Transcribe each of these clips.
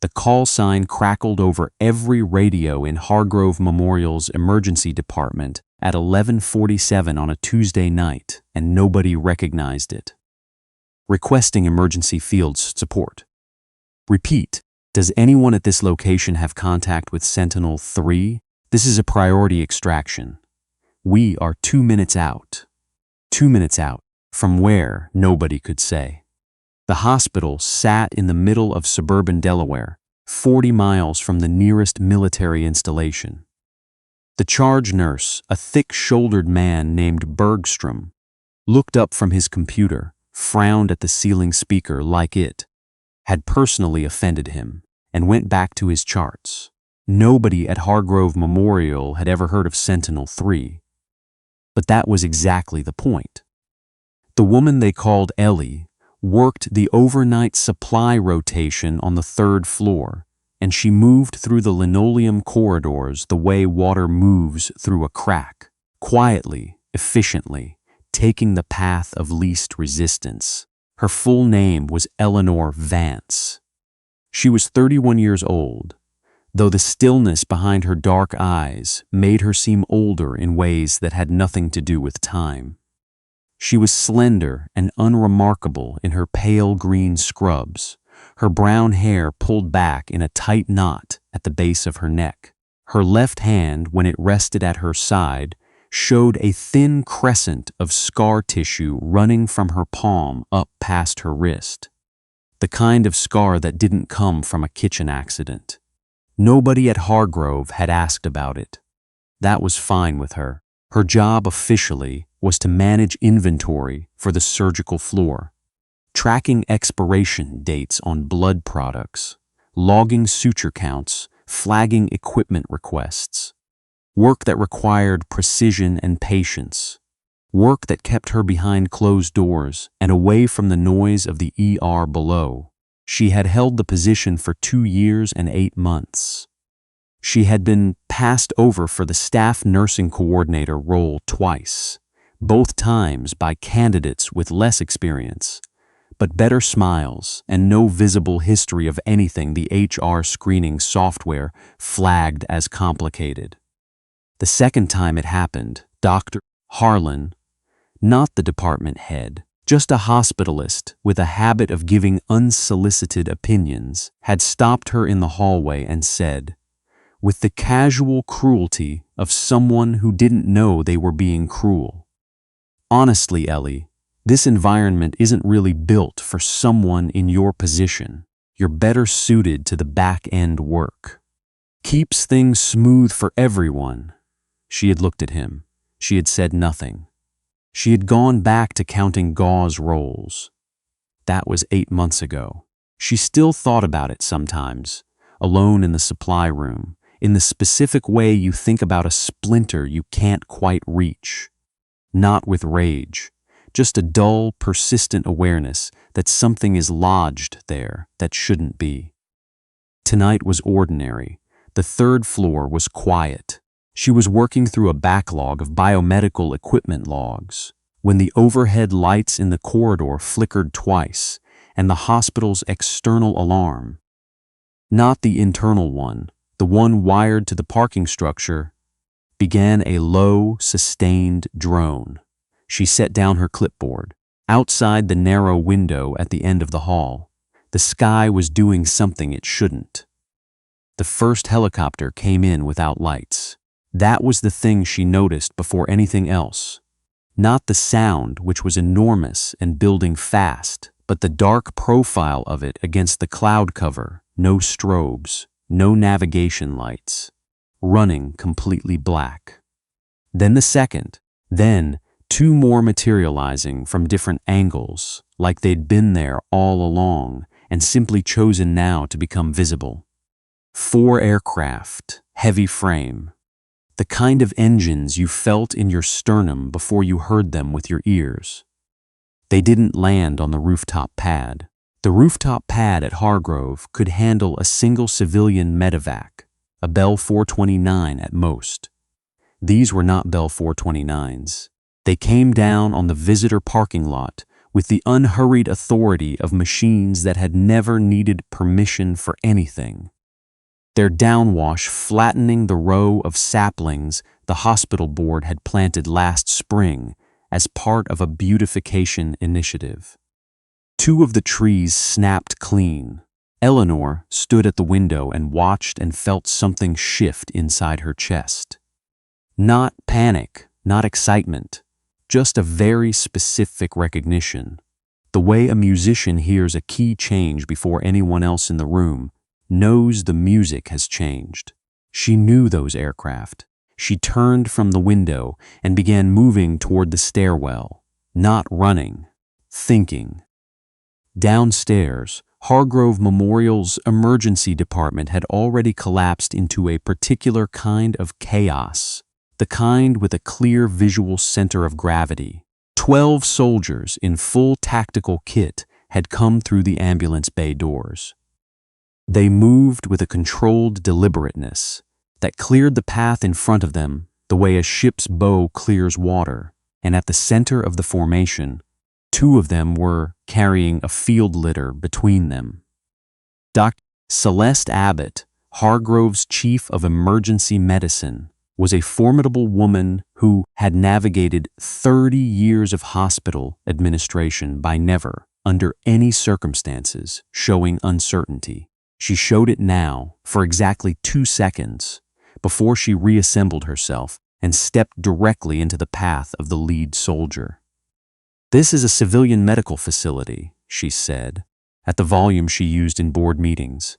The call sign crackled over every radio in Hargrove Memorial's emergency department at 11:47 on a Tuesday night, and nobody recognized it. Requesting emergency field support. Repeat, does anyone at this location have contact with Sentinel 3? This is a priority extraction. We are 2 minutes out. 2 minutes out. From where, nobody could say. The hospital sat in the middle of suburban Delaware, 40 miles from the nearest military installation. The charge nurse, a thick-shouldered man named Bergstrom, looked up from his computer, frowned at the ceiling speaker like it had personally offended him, and went back to his charts. Nobody at Hargrove Memorial had ever heard of Sentinel 3. But that was exactly the point. The woman they called Ellie worked the overnight supply rotation on the 3rd floor, and she moved through the linoleum corridors the way water moves through a crack, quietly, efficiently, taking the path of least resistance. Her full name was Eleanor Vance. She was 31 years old, though the stillness behind her dark eyes made her seem older in ways that had nothing to do with time. She was slender and unremarkable in her pale green scrubs, her brown hair pulled back in a tight knot at the base of her neck. Her left hand, when it rested at her side, showed a thin crescent of scar tissue running from her palm up past her wrist. The kind of scar that didn't come from a kitchen accident. Nobody at Hargrove had asked about it. That was fine with her. Her job officially was to manage inventory for the surgical floor, tracking expiration dates on blood products, logging suture counts, flagging equipment requests. Work that required precision and patience. Work that kept her behind closed doors and away from the noise of the ER below. She had held the position for 2 years and 8 months. She had been passed over for the staff nursing coordinator role twice, both times by candidates with less experience, but better smiles and no visible history of anything the HR screening software flagged as complicated. The second time it happened, Dr. Harlan, not the department head, just a hospitalist with a habit of giving unsolicited opinions, had stopped her in the hallway and said, with the casual cruelty of someone who didn't know they were being cruel, "Honestly, Ellie, this environment isn't really built for someone in your position. You're better suited to the back-end work. Keeps things smooth for everyone." She had looked at him. She had said nothing. She had gone back to counting gauze rolls. That was 8 months ago. She still thought about it sometimes, alone in the supply room, in the specific way you think about a splinter you can't quite reach. Not with rage, just a dull, persistent awareness that something is lodged there that shouldn't be. Tonight was ordinary. The 3rd floor was quiet. She was working through a backlog of biomedical equipment logs when the overhead lights in the corridor flickered twice and the hospital's external alarm, not the internal one, the one wired to the parking structure, began a low, sustained drone. She set down her clipboard. Outside the narrow window at the end of the hall, the sky was doing something it shouldn't. The first helicopter came in without lights. That was the thing she noticed before anything else. Not the sound, which was enormous and building fast, but the dark profile of it against the cloud cover, no strobes, no navigation lights, running completely black. Then the second, then 2 more materializing from different angles, like they'd been there all along and simply chosen now to become visible. 4 aircraft, heavy frame, the kind of engines you felt in your sternum before you heard them with your ears. They didn't land on the rooftop pad. The rooftop pad at Hargrove could handle a single civilian medevac, a Bell 429 at most. These were not Bell 429s. They came down on the visitor parking lot with the unhurried authority of machines that had never needed permission for anything. Their downwash flattening the row of saplings the hospital board had planted last spring as part of a beautification initiative. Two of the trees snapped clean. Eleanor stood at the window and watched and felt something shift inside her chest. Not panic, not excitement, just a very specific recognition. The way a musician hears a key change before anyone else in the room knows the music has changed. She knew those aircraft. She turned from the window and began moving toward the stairwell, not running, thinking. Downstairs, Hargrove Memorial's emergency department had already collapsed into a particular kind of chaos, the kind with a clear visual center of gravity. 12 soldiers in full tactical kit had come through the ambulance bay doors. They moved with a controlled deliberateness that cleared the path in front of them the way a ship's bow clears water, and at the center of the formation, two of them were carrying a field litter between them. Dr. Celeste Abbott, Hargrove's chief of emergency medicine, was a formidable woman who had navigated 30 years of hospital administration by never, under any circumstances, showing uncertainty. She showed it now for exactly 2 seconds before she reassembled herself and stepped directly into the path of the lead soldier. "This is a civilian medical facility," she said, at the volume she used in board meetings.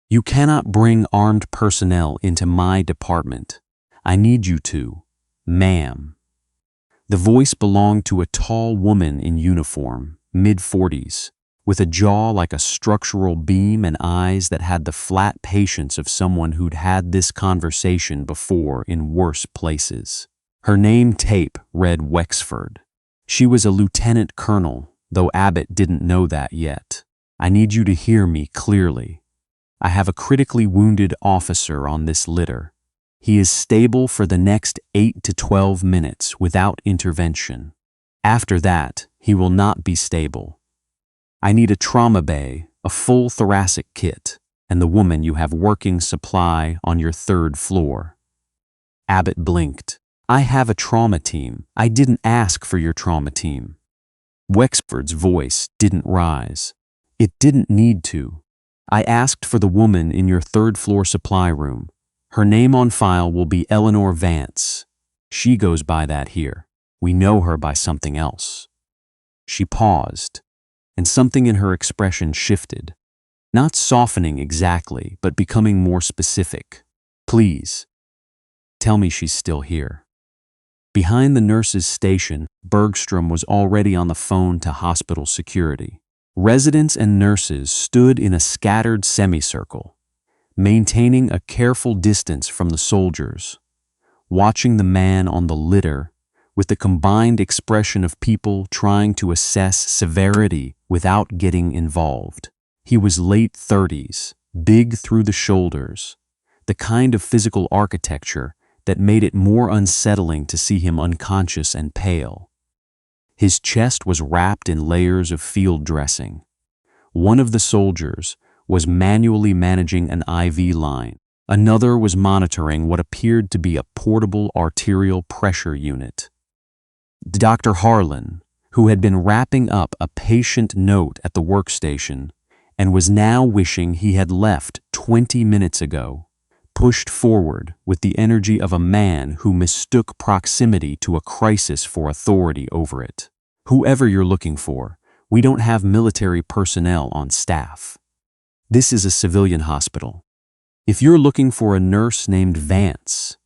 "You cannot bring armed personnel into my department. I need you to, ma'am." The voice belonged to a tall woman in uniform, mid-40s, with a jaw like a structural beam and eyes that had the flat patience of someone who'd had this conversation before in worse places. Her name tape read Wexford. She was a lieutenant colonel, though Abbott didn't know that yet. "I need you to hear me clearly. I have a critically wounded officer on this litter. He is stable for the next 8 to 12 minutes without intervention. After that, he will not be stable. I need a trauma bay, a full thoracic kit, and the woman you have working supply on your 3rd floor." Abbott blinked. "I have a trauma team. I didn't ask for your trauma team." Wexford's voice didn't rise. "It didn't need to. I asked for the woman in your 3rd floor supply room. Her name on file will be Eleanor Vance. She goes by that here. We know her by something else." She paused, and something in her expression shifted, not softening exactly, but becoming more specific. "Please, tell me she's still here." Behind the nurse's station, Bergstrom was already on the phone to hospital security. Residents and nurses stood in a scattered semicircle, maintaining a careful distance from the soldiers, watching the man on the litter with the combined expression of people trying to assess severity without getting involved. He was late 30s, big through the shoulders, the kind of physical architecture that made it more unsettling to see him unconscious and pale. His chest was wrapped in layers of field dressing. One of the soldiers was manually managing an IV line. Another was monitoring what appeared to be a portable arterial pressure unit. Dr. Harlan, who had been wrapping up a patient note at the workstation and was now wishing he had left 20 minutes ago, pushed forward with the energy of a man who mistook proximity to a crisis for authority over it. "Whoever you're looking for, we don't have military personnel on staff. This is a civilian hospital. If you're looking for a nurse named Vance,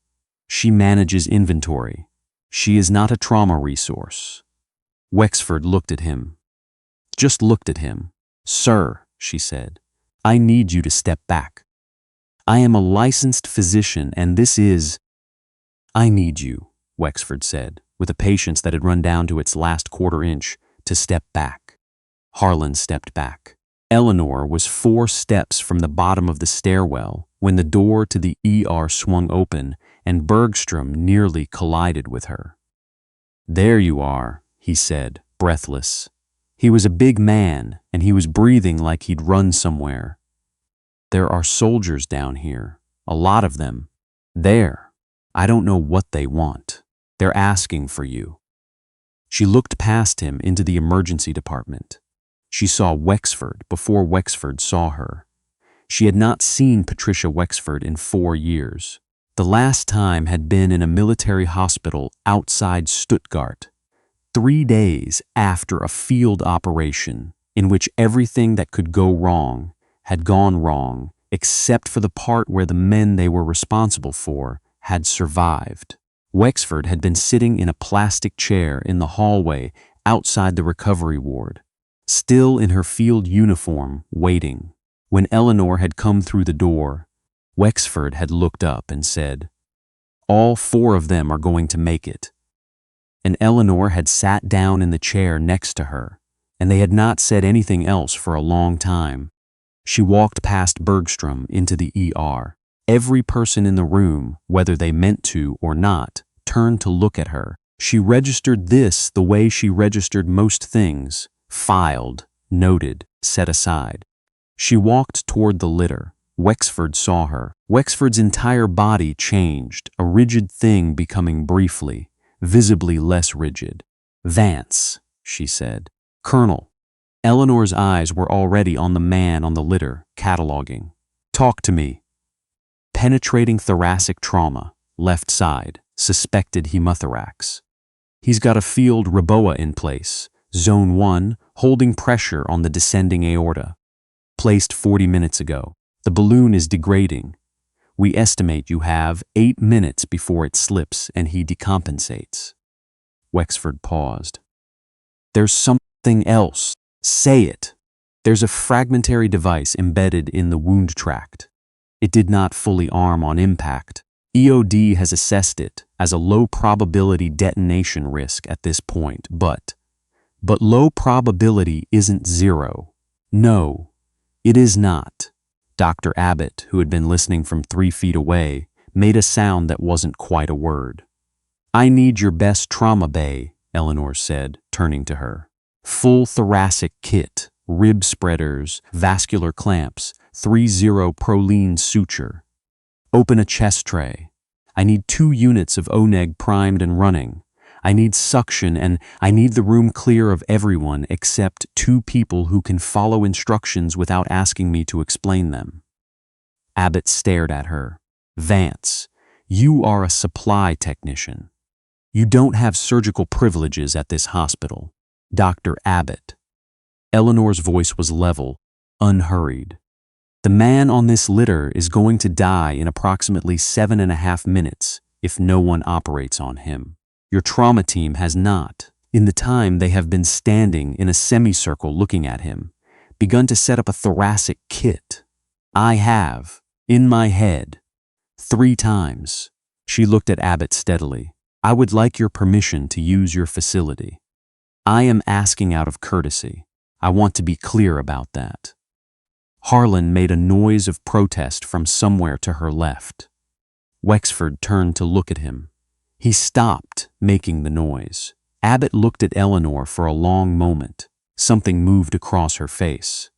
she manages inventory. She is not a trauma resource." Wexford looked at him. Just looked at him. "Sir," she said, "I need you to step back. I am a licensed physician and this is—" "I need you," Wexford said, with a patience that had run down to its last quarter inch, "to step back." Harlan stepped back. Eleanor was 4 steps from the bottom of the stairwell when the door to the ER swung open and Bergstrom nearly collided with her. "There you are," he said, breathless. He was a big man, and he was breathing like he'd run somewhere. There are soldiers down here, a lot of them. There. I don't know what they want. They're asking for you. She looked past him into the emergency department. She saw Wexford before Wexford saw her. She had not seen Patricia Wexford in 4 years. The last time had been in a military hospital outside Stuttgart, 3 days after a field operation in which everything that could go wrong had gone wrong, except for the part where the men they were responsible for had survived. Wexford had been sitting in a plastic chair in the hallway outside the recovery ward, still in her field uniform, waiting. When Eleanor had come through the door, Wexford had looked up and said, "All 4 of them are going to make it." And Eleanor had sat down in the chair next to her, and they had not said anything else for a long time. She walked past Bergstrom into the ER. Every person in the room, whether they meant to or not, turned to look at her. She registered this the way she registered most things: filed, noted, set aside. She walked toward the litter. Wexford saw her. Wexford's entire body changed, a rigid thing becoming briefly, visibly less rigid. "Vance," she said. "Colonel." Eleanor's eyes were already on the man on the litter, cataloging. "Talk to me." "Penetrating thoracic trauma, left side, suspected hemothorax. He's got a field RIBOA in place, zone 1, holding pressure on the descending aorta. Placed 40 minutes ago. The balloon is degrading. We estimate you have 8 minutes before it slips and he decompensates." Wexford paused. "There's something else. Say it." "There's a fragmentary device embedded in the wound tract. It did not fully arm on impact. EOD has assessed it as a low probability detonation risk at this point, but low probability isn't 0. No, it is not." Dr. Abbott, who had been listening from 3 feet away, made a sound that wasn't quite a word. "I need your best trauma bay," Eleanor said, turning to her. "Full thoracic kit, rib spreaders, vascular clamps, 3-0 Prolene suture. Open a chest tray. I need 2 units of ONEG primed and running. I need suction, and I need the room clear of everyone except 2 people who can follow instructions without asking me to explain them." Abbott stared at her. "Vance, you are a supply technician. You don't have surgical privileges at this hospital. Dr. Abbott." Eleanor's voice was level, unhurried. "The man on this litter is going to die in approximately 7.5 minutes if no one operates on him. Your trauma team has not, in the time they have been standing in a semicircle looking at him, begun to set up a thoracic kit. I have, in my head, 3 times." She looked at Abbott steadily. "I would like your permission to use your facility. I am asking out of courtesy. I want to be clear about that." Harlan made a noise of protest from somewhere to her left. Wexford turned to look at him. He stopped making the noise. Abbott looked at Eleanor for a long moment. Something moved across her face.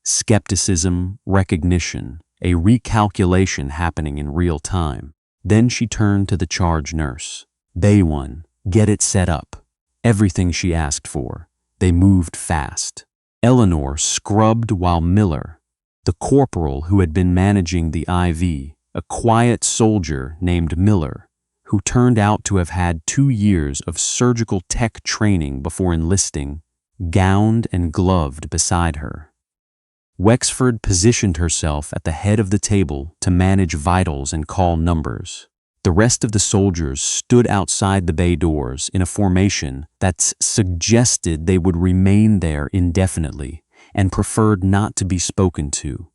Skepticism, recognition, a recalculation happening in real time. Then she turned to the charge nurse. "Bay 1, get it set up." Everything she asked for. They moved fast. Eleanor scrubbed while Miller, the corporal who had been managing the IV, a quiet soldier named Miller, who turned out to have had 2 years of surgical tech training before enlisting, gowned and gloved beside her. Wexford positioned herself at the head of the table to manage vitals and call numbers. The rest of the soldiers stood outside the bay doors in a formation that suggested they would remain there indefinitely and preferred not to be spoken to.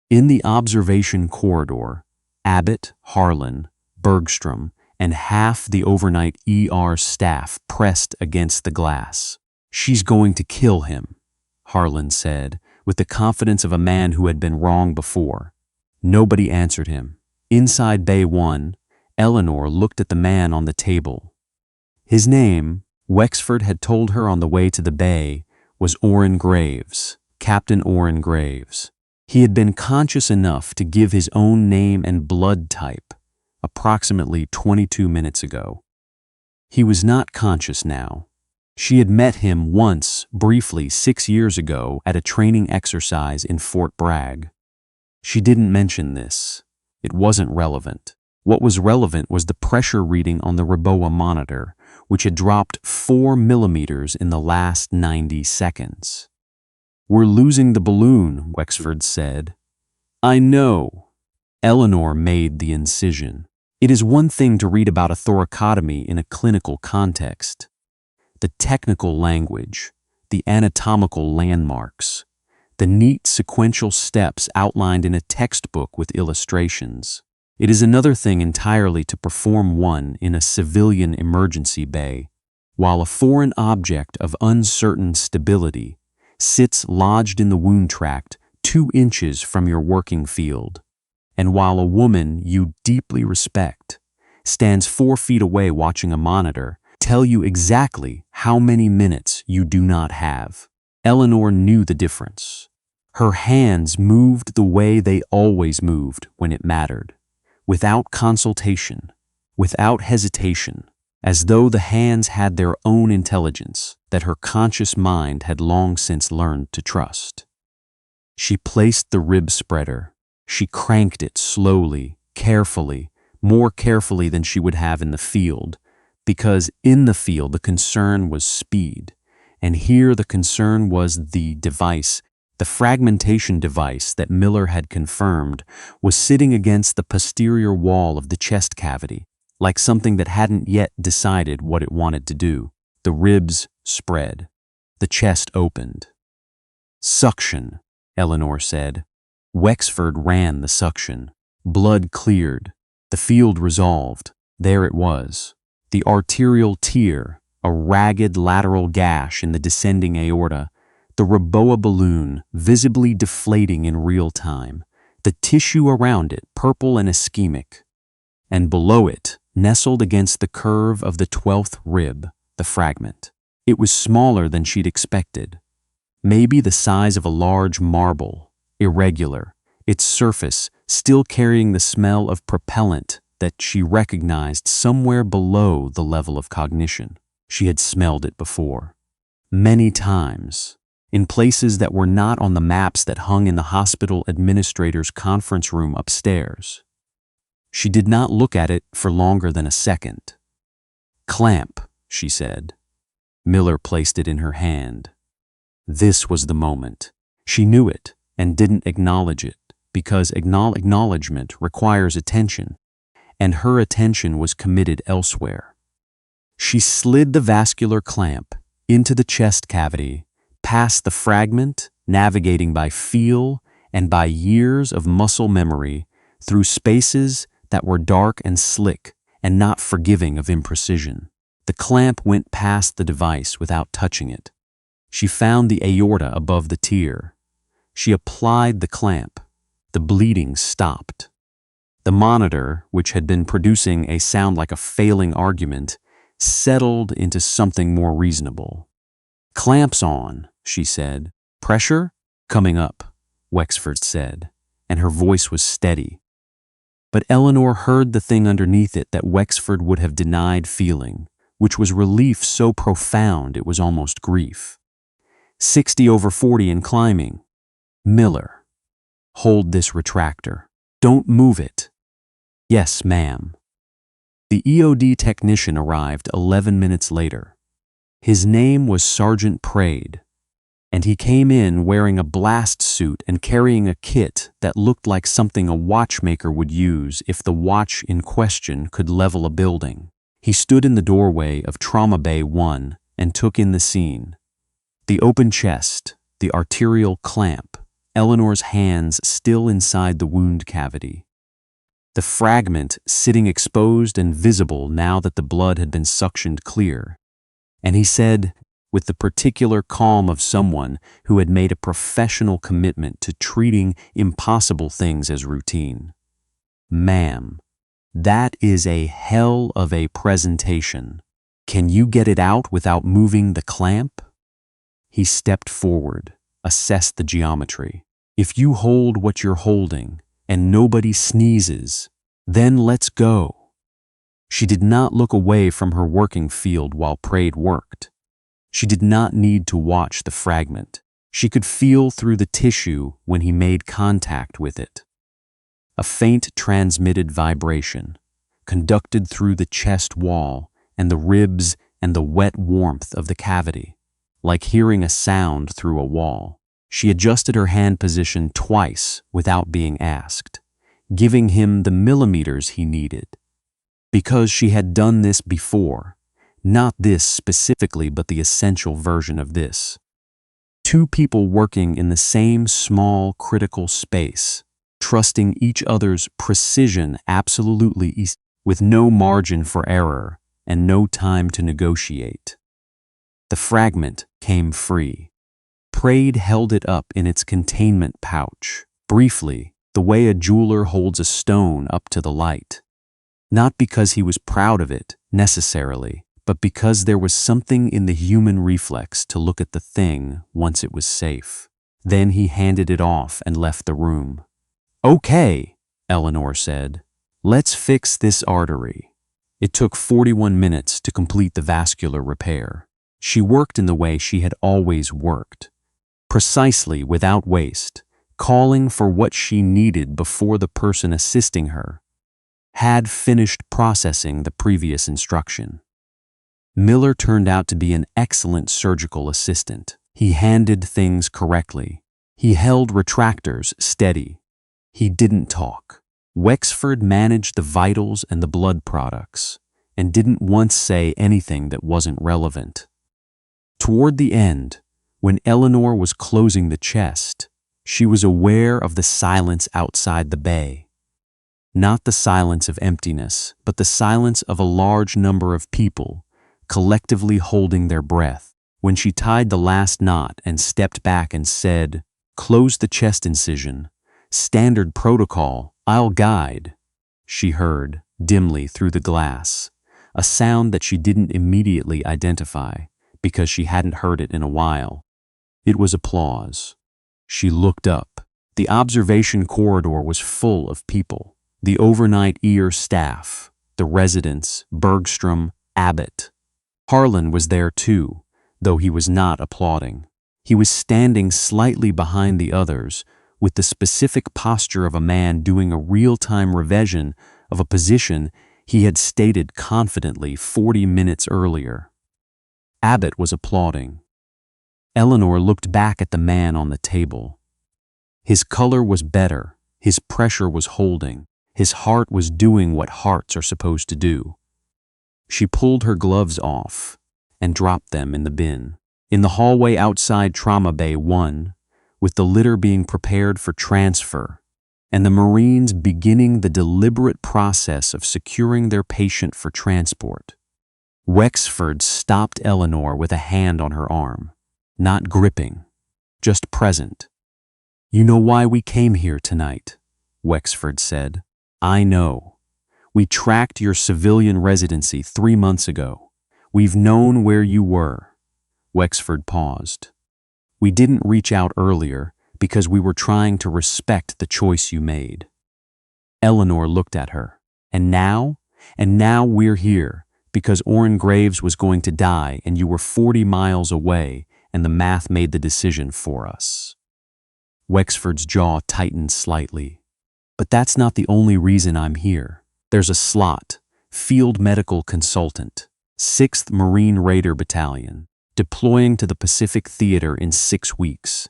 In the observation corridor, Abbott, Harlan, Bergstrom, and half the overnight ER staff pressed against the glass. "She's going to kill him," Harlan said, with the confidence of a man who had been wrong before. Nobody answered him. Inside Bay 1, Eleanor looked at the man on the table. His name, Wexford had told her on the way to the bay, was Orrin Graves, Captain Orrin Graves. He had been conscious enough to give his own name and blood type approximately 22 minutes ago. He was not conscious now. She had met him once, briefly, 6 years ago at a training exercise in Fort Bragg. She didn't mention this. It wasn't relevant. What was relevant was the pressure reading on the Reboa monitor, which had dropped 4 millimeters in the last 90 seconds. "We're losing the balloon," Wexford said. "I know." Eleanor made the incision. It is one thing to read about a thoracotomy in a clinical context. The technical language, the anatomical landmarks, the neat sequential steps outlined in a textbook with illustrations. It is another thing entirely to perform one in a civilian emergency bay, while a foreign object of uncertain stability sits lodged in the wound tract 2 inches from your working field, and while a woman you deeply respect stands 4 feet away watching a monitor tell you exactly how many minutes you do not have. Eleanor knew the difference. Her hands moved the way they always moved when it mattered, without consultation, without hesitation, as though the hands had their own intelligence that her conscious mind had long since learned to trust. She placed the rib spreader. She cranked it slowly, carefully, more carefully than she would have in the field, because in the field the concern was speed, and here the concern was the device. The fragmentation device that Miller had confirmed was sitting against the posterior wall of the chest cavity, like something that hadn't yet decided what it wanted to do. The ribs spread. The chest opened. "Suction," Eleanor said. Wexford ran the suction. Blood cleared. The field resolved. There it was. The arterial tear, a ragged lateral gash in the descending aorta, the Reboa balloon visibly deflating in real time, the tissue around it purple and ischemic, and below it, nestled against the curve of the 12th rib, the fragment. It was smaller than she'd expected, maybe the size of a large marble, irregular, its surface still carrying the smell of propellant that she recognized somewhere below the level of cognition. She had smelled it before, many times, in places that were not on the maps that hung in the hospital administrator's conference room upstairs. She did not look at it for longer than a second. "Clamp," she said. Miller placed it in her hand. This was the moment. She knew it and didn't acknowledge it, because acknowledgement requires attention, and her attention was committed elsewhere. She slid the vascular clamp into the chest cavity, past the fragment, navigating by feel and by years of muscle memory through spaces that were dark and slick and not forgiving of imprecision. The clamp went past the device without touching it. She found the aorta above the tear. She applied the clamp. The bleeding stopped. The monitor, which had been producing a sound like a failing argument, settled into something more reasonable. "Clamps on," she said. "Pressure? Coming up," Wexford said, and her voice was steady. But Eleanor heard the thing underneath it that Wexford would have denied feeling, which was relief so profound it was almost grief. 60/40 and climbing. "Miller, hold this retractor. Don't move it." "Yes, ma'am." The EOD technician arrived 11 minutes later. His name was Sergeant Prade, and he came in wearing a blast suit and carrying a kit that looked like something a watchmaker would use if the watch in question could level a building. He stood in the doorway of Trauma Bay 1 and took in the scene. The open chest, the arterial clamp, Eleanor's hands still inside the wound cavity. The fragment sitting exposed and visible now that the blood had been suctioned clear. And he said, with the particular calm of someone who had made a professional commitment to treating impossible things as routine, "Ma'am, that is a hell of a presentation. Can you get it out without moving the clamp?" He stepped forward, assessed the geometry. If you hold what you're holding, and nobody sneezes, then let's go. She did not look away from her working field while Praid worked. She did not need to watch the fragment. She could feel through the tissue when he made contact with it. A faint transmitted vibration, conducted through the chest wall and the ribs and the wet warmth of the cavity, like hearing a sound through a wall. She adjusted her hand position twice without being asked, giving him the millimeters he needed. Because she had done this before, not this specifically, but the essential version of this. Two people working in the same small, critical space, trusting each other's precision absolutely, with no margin for error and no time to negotiate. The fragment came free. Praid held it up in its containment pouch, briefly, the way a jeweler holds a stone up to the light. Not because he was proud of it, necessarily, but because there was something in the human reflex to look at the thing once it was safe. Then he handed it off and left the room. "Okay," Eleanor said. "Let's fix this artery." It took 41 minutes to complete the vascular repair. She worked in the way she had always worked, precisely without waste, calling for what she needed before the person assisting her had finished processing the previous instruction. Miller turned out to be an excellent surgical assistant. He handled things correctly. He held retractors steady. He didn't talk. Wexford managed the vitals and the blood products, and didn't once say anything that wasn't relevant. Toward the end, when Eleanor was closing the chest, she was aware of the silence outside the bay. Not the silence of emptiness, but the silence of a large number of people, collectively holding their breath. When she tied the last knot and stepped back and said, "Close the chest incision. Standard protocol, I'll guide," she heard, dimly through the glass, a sound that she didn't immediately identify, because she hadn't heard it in a while. It was applause. She looked up. The observation corridor was full of people. The overnight ear staff, the residents, Bergstrom, Abbott. Harlan was there too, though he was not applauding. He was standing slightly behind the others, with the specific posture of a man doing a real-time revision of a position he had stated confidently 40 minutes earlier. Abbott was applauding. Eleanor looked back at the man on the table. His color was better, his pressure was holding, his heart was doing what hearts are supposed to do. She pulled her gloves off and dropped them in the bin. In the hallway outside Trauma Bay 1, with the litter being prepared for transfer, and the Marines beginning the deliberate process of securing their patient for transport, Wexford stopped Eleanor with a hand on her arm, not gripping, just present. "You know why we came here tonight," Wexford said. "I know. We tracked your civilian residency 3 months ago. We've known where you were." Wexford paused. "We didn't reach out earlier because we were trying to respect the choice you made." Eleanor looked at her. And now we're here because Orrin Graves was going to die and you were 40 miles away and the math made the decision for us." Wexford's jaw tightened slightly. "But that's not the only reason I'm here. There's a slot, field medical consultant, 6th Marine Raider Battalion, deploying to the Pacific Theater in 6 weeks.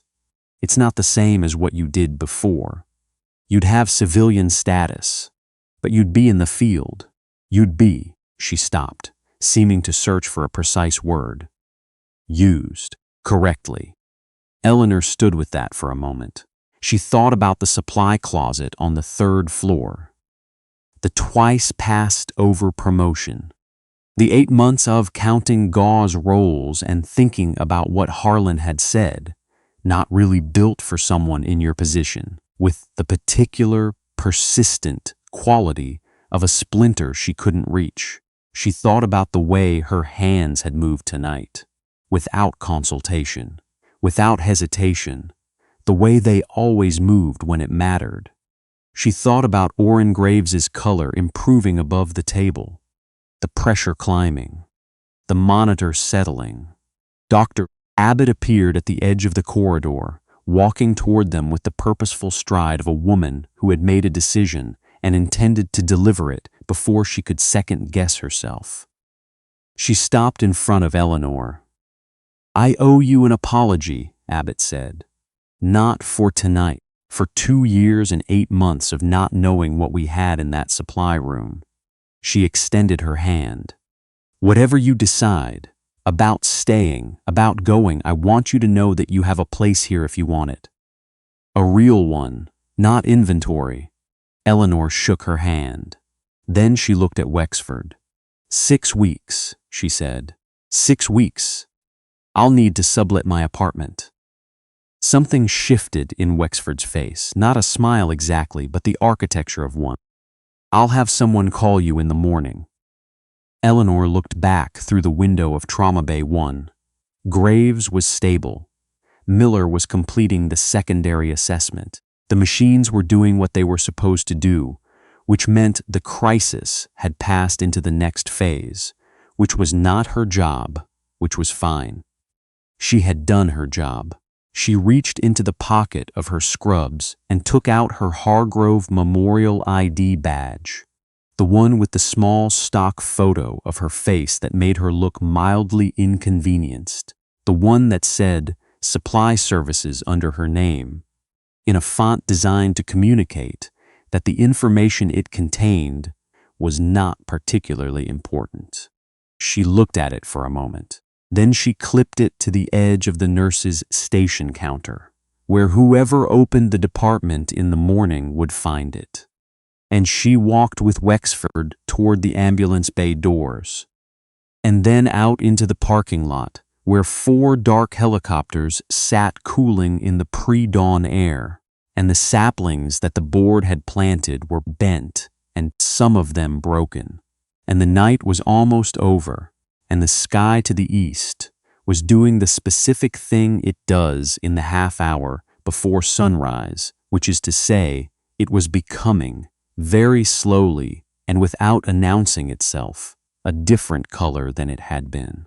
It's not the same as what you did before. You'd have civilian status, but you'd be in the field. You'd be," she stopped, seeming to search for a precise word, "used correctly." Eleanor stood with that for a moment. She thought about the supply closet on the 3rd floor, the twice passed over promotion, the 8 months of counting gauze rolls and thinking about what Harlan had said, not really built for someone in your position, with the particular, persistent quality of a splinter she couldn't reach. She thought about the way her hands had moved tonight, without consultation, without hesitation, the way they always moved when it mattered. She thought about Orrin Graves's color improving above the table, the pressure climbing, the monitor settling. Dr. Abbott appeared at the edge of the corridor, walking toward them with the purposeful stride of a woman who had made a decision and intended to deliver it before she could second-guess herself. She stopped in front of Eleanor. "I owe you an apology," Abbott said. "Not for tonight, for 2 years and 8 months of not knowing what we had in that supply room." She extended her hand. "Whatever you decide, about staying, about going, I want you to know that you have a place here if you want it. A real one, not inventory." Eleanor shook her hand. Then she looked at Wexford. 6 weeks, she said. 6 weeks. I'll need to sublet my apartment." Something shifted in Wexford's face, not a smile exactly, but the architecture of one. "I'll have someone call you in the morning." Eleanor looked back through the window of Trauma Bay 1. Graves was stable. Miller was completing the secondary assessment. The machines were doing what they were supposed to do, which meant the crisis had passed into the next phase, which was not her job, which was fine. She had done her job. She reached into the pocket of her scrubs and took out her Hargrove Memorial ID badge, the one with the small stock photo of her face that made her look mildly inconvenienced, the one that said Supply Services under her name, in a font designed to communicate that the information it contained was not particularly important. She looked at it for a moment. Then she clipped it to the edge of the nurse's station counter, where whoever opened the department in the morning would find it. And she walked with Wexford toward the ambulance bay doors, and then out into the parking lot, where 4 dark helicopters sat cooling in the pre-dawn air, and the saplings that the board had planted were bent and some of them broken. And the night was almost over, and the sky to the east was doing the specific thing it does in the half hour before sunrise, which is to say, it was becoming, very slowly and without announcing itself, a different color than it had been.